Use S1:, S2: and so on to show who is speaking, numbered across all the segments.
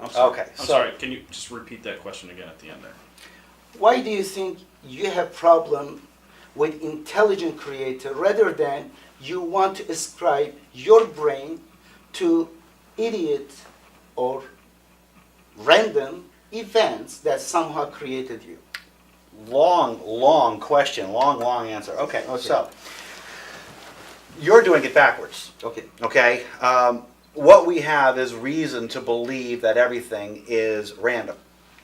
S1: I'm sorry.
S2: Okay,
S1: I'm
S2: so-
S1: sorry. Can you just repeat that question again at the end there?
S3: Why do you think you have problem with intelligent creator rather than you want to ascribe your brain to idiot or random events that somehow created you?
S2: Long question, long answer. Okay,
S3: Okay.
S2: so you're doing it backwards.
S3: Okay.
S2: Okay, what we have is reason to believe that everything is random.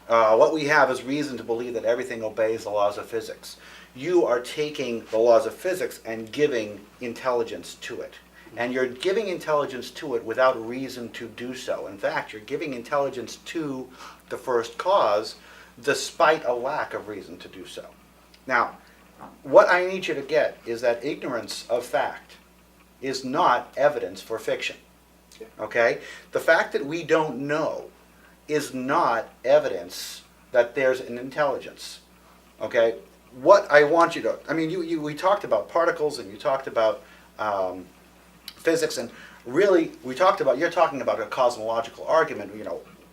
S2: What we have is reason to believe that everything obeys the laws of physics. You are taking the laws of physics and giving intelligence to it. And you're giving intelligence to it without reason to do so. In fact, you're giving intelligence to the first cause despite a lack of reason to do so. Now, what I need you to get is that ignorance of fact is not evidence for fiction. Okay? The fact that we don't know is not evidence that there's an intelligence. Okay? What I want you to, I mean, we talked about particles and you talked about physics, and really you're talking about a cosmological argument,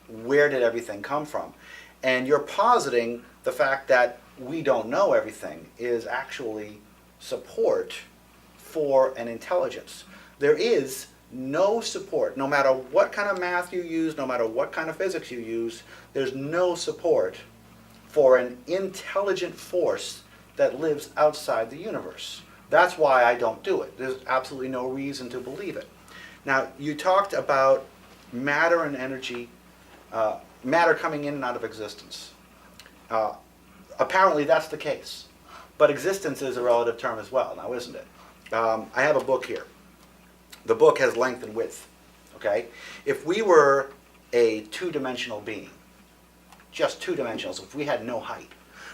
S2: where did everything come from? And you're positing the fact that we don't know everything is actually support for an intelligence. There is no support, no matter what kind of math you use, no matter what kind of physics you use, there's no support for an intelligent force that lives outside the universe. That's why I don't do it. There's absolutely no reason to believe it. Now, you talked about matter and energy, matter coming in and out of existence. Apparently that's the case. But existence is a relative term as well, now isn't it? I have a book here. The book has length and width. Okay? If we were a two-dimensional being, just two-dimensional, so if we had no height,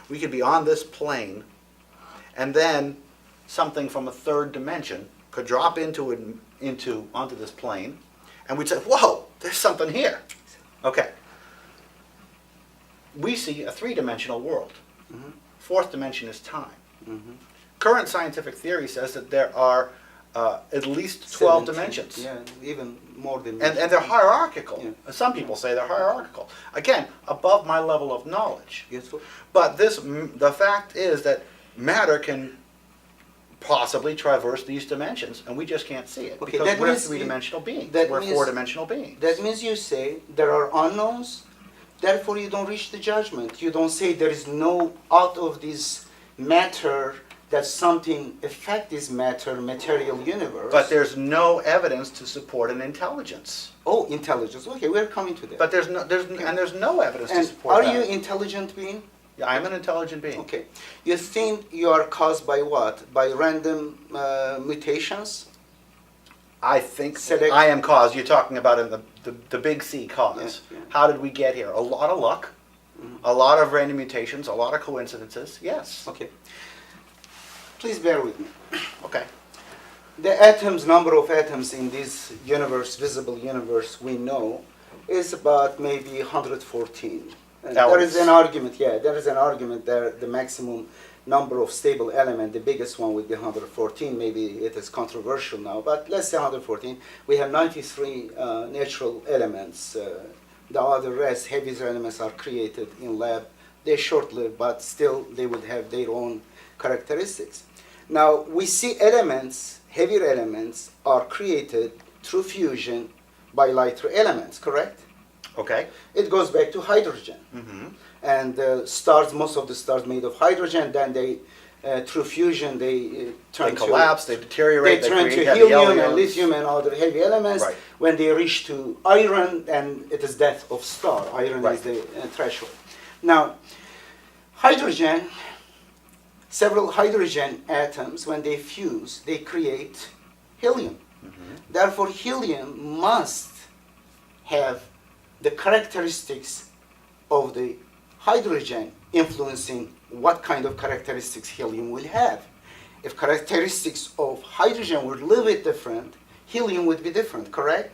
S2: we could be on this plane, and then something from a third dimension could drop onto this plane, and we'd say, whoa, there's something here. Okay. We see a three-dimensional world.
S3: Mm-hmm.
S2: Fourth dimension is time.
S3: Mm-hmm.
S2: Current scientific theory says that there are at least 12 dimensions.
S3: Yeah, even more than
S2: And they're hierarchical.
S3: Yeah.
S2: Some people say they're hierarchical. Again, above my level of knowledge.
S3: Useful.
S2: But the fact is that matter can possibly traverse these dimensions, and we just can't see it,
S3: Okay,
S2: because
S3: that
S2: we're
S3: means
S2: three-dimensional beings.
S3: that
S2: We're
S3: means-
S2: four-dimensional beings.
S3: That means you say there are unknowns, therefore you don't reach the judgment. You don't say there is no out of this matter that something affect this material universe.
S2: But there's no evidence to support an intelligence.
S3: Oh, intelligence. Okay, we're coming to that.
S2: But there's no evidence to
S3: and
S2: support
S3: are
S2: that.
S3: you intelligent being?
S2: Yeah, I'm an intelligent being.
S3: Okay. You think you are caused by what? By random mutations?
S2: I think
S3: Select-
S2: I am cause. You're talking about in the big C cause.
S3: Yeah, yeah.
S2: How did we get here? A lot of luck, a lot of random mutations, a lot of coincidences. Yes.
S3: Okay. Please bear with me.
S2: Okay.
S3: The atoms, number of atoms in this universe, visible universe, we know, is about maybe 114. And there is an argument, there is an argument that the maximum number of stable element, the biggest one would be 114. Maybe it is controversial now, but let's say 114. We have 93 natural elements. The other rest, heavier elements, are created in lab. They're short-lived, but still they would have their own characteristics. Now, we see elements, heavier elements, are created through fusion by lighter elements, correct?
S2: Okay.
S3: It goes back to hydrogen.
S2: Mm-hmm.
S3: And stars, most of the stars made of hydrogen, then they, through fusion, they turn
S2: They collapse, they deteriorate,
S3: they turn
S2: create
S3: to
S2: heavy
S3: helium and
S2: elements.
S3: lithium and other heavy elements.
S2: Right.
S3: When they reach to iron, and it is death of star. Iron
S2: Right.
S3: is the threshold. Now, hydrogen, several hydrogen atoms, when they fuse, they create helium.
S2: Mm-hmm.
S3: Therefore, helium must have the characteristics of the hydrogen influencing what kind of characteristics helium will have. If characteristics of hydrogen were a little bit different, helium would be different, correct?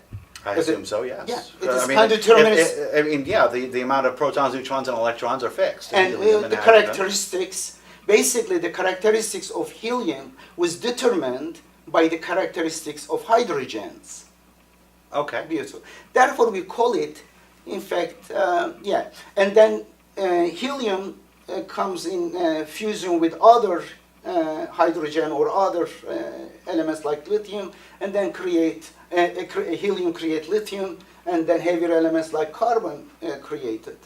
S2: I assume so, yes.
S3: Yeah, it is kind of deterministic.
S2: The amount of protons, neutrons, and electrons are fixed. in
S3: And
S2: helium
S3: the
S2: hydrogen.
S3: characteristics, basically the characteristics of helium was determined by the characteristics of hydrogens.
S2: Okay.
S3: Beautiful. Therefore, we call it In fact, yeah. And then helium comes in fusion with other hydrogen or other elements like lithium, and then helium create lithium, and then heavier elements like carbon created.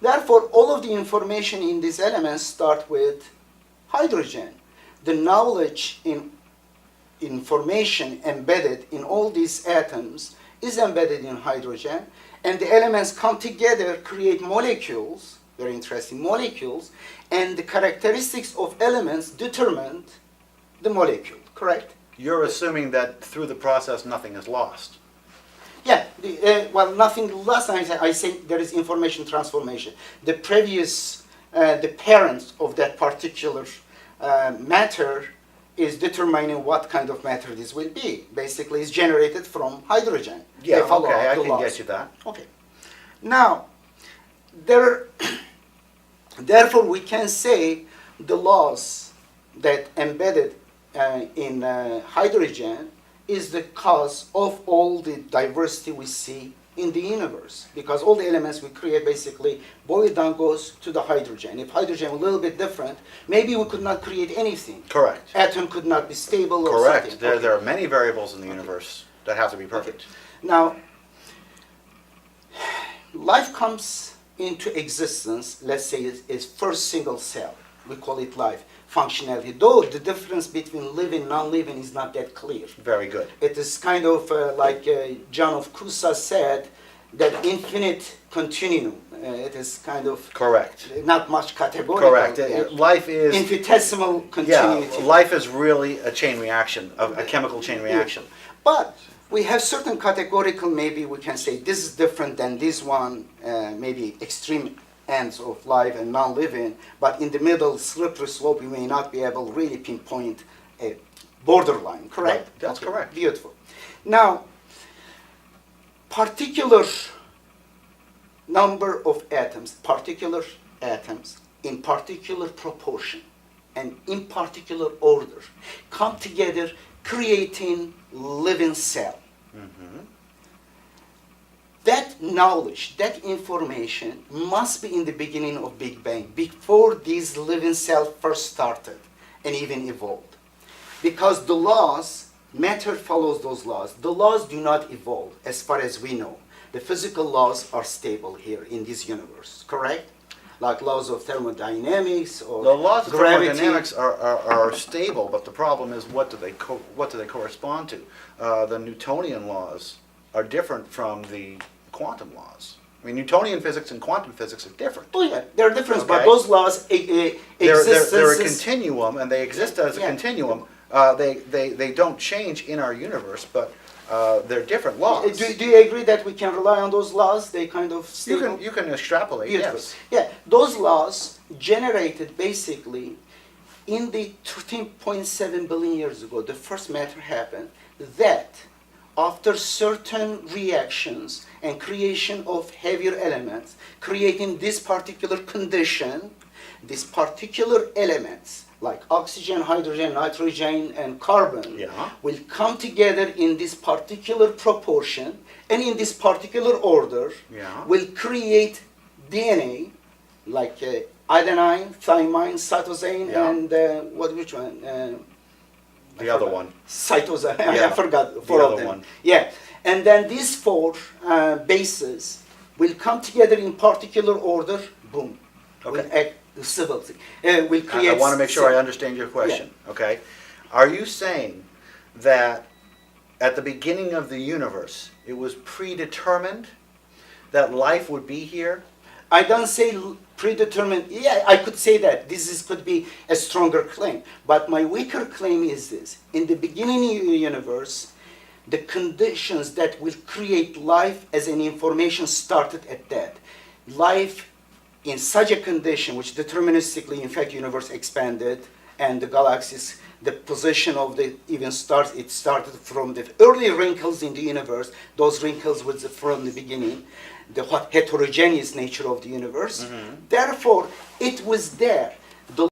S3: Therefore, all of the information in these elements start with hydrogen. The knowledge in information embedded in all these atoms is embedded in hydrogen, and the elements come together, create molecules, very interesting molecules, and the characteristics of elements determine the molecule, correct?
S2: You're assuming that through the process nothing is lost.
S3: Yeah, well, nothing less than I say there is information transformation. The previous, the parent of that particular matter is determining what kind of matter this will be. Basically, it's generated from hydrogen.
S2: Yeah,
S3: They follow
S2: okay, I
S3: the
S2: can
S3: laws.
S2: get you that.
S3: Okay. Now, therefore, we can say the laws that embedded in hydrogen is the cause of all the diversity we see in the universe, because all the elements we create basically boil down goes to the hydrogen. If hydrogen were a little bit different, maybe we could not create anything.
S2: Correct.
S3: Atom could not be stable or
S2: Correct.
S3: something.
S2: There are many variables in the universe that have to be perfect.
S3: Now, life comes into existence, let's say, is first single cell. We call it life, functionality. Though the difference between living and non-living is not that clear.
S2: Very good.
S3: It is kind of like John of Cusa said, that infinite continuum. It is kind of
S2: Correct.
S3: not much categorical.
S2: Correct.
S3: Yeah.
S2: Life is
S3: Infinitesimal continuity.
S2: Yeah, life is really a chain reaction, a chemical chain reaction.
S3: But we have certain categorical, maybe we can say this is different than this one, maybe extreme ends of life and non-living, but in the middle, slippery slope, we may not be able to really pinpoint a borderline, correct?
S2: Right, that's correct.
S3: Beautiful. Now, particular number of atoms in particular proportion and in particular order come together creating living cell.
S2: Mm-hmm.
S3: That knowledge, that information must be in the beginning of Big Bang, before these living cells first started and even evolved. Because the laws, matter follows those laws. The laws do not evolve as far as we know. The physical laws are stable here in this universe, correct? Like laws of thermodynamics or
S2: The laws of
S3: gravity.
S2: thermodynamics are stable, but the problem is what do they correspond to? The Newtonian laws are different from the quantum laws. I mean, Newtonian physics and quantum physics are different.
S3: Oh yeah, there are differences, but
S2: Okay.
S3: those laws exist.
S2: They're a continuum, and they exist as a
S3: Yeah.
S2: continuum. They don't change in our universe, but they're different laws.
S3: Do you agree that we can rely on those laws? They kind of stable?
S2: You can extrapolate,
S3: Beautiful.
S2: yes.
S3: Yeah, those laws generated basically in the 13.7 billion years ago, the first matter happened, that after certain reactions and creation of heavier elements, creating this particular condition, these particular elements, like oxygen, hydrogen, nitrogen, and carbon,
S2: Yeah.
S3: will come together in this particular proportion and in this particular order,
S2: Yeah.
S3: will create DNA, like adenine, thymine, cytosine,
S2: Yeah.
S3: and which one?
S2: The other one.
S3: Cytosine.
S2: Yeah.
S3: I forgot
S2: The
S3: four of
S2: other
S3: them.
S2: one.
S3: Yeah, and then these four bases will come together in particular order. Boom. Will
S2: Okay.
S3: act civility. Will create.
S2: I want to make sure I understand your question, okay? Are you saying that at the beginning of the universe, it was predetermined that life would be here?
S3: I don't say predetermined. Yeah, I could say that. Could be a stronger claim. But my weaker claim is this. In the beginning of the universe, the conditions that will create life as an information started at that. Life in such a condition, which deterministically, in fact, universe expanded, and the galaxies, the position of the even stars, it started from the early wrinkles in the universe. Those wrinkles was from the beginning, the heterogeneous nature of the universe. Therefore, it was there. The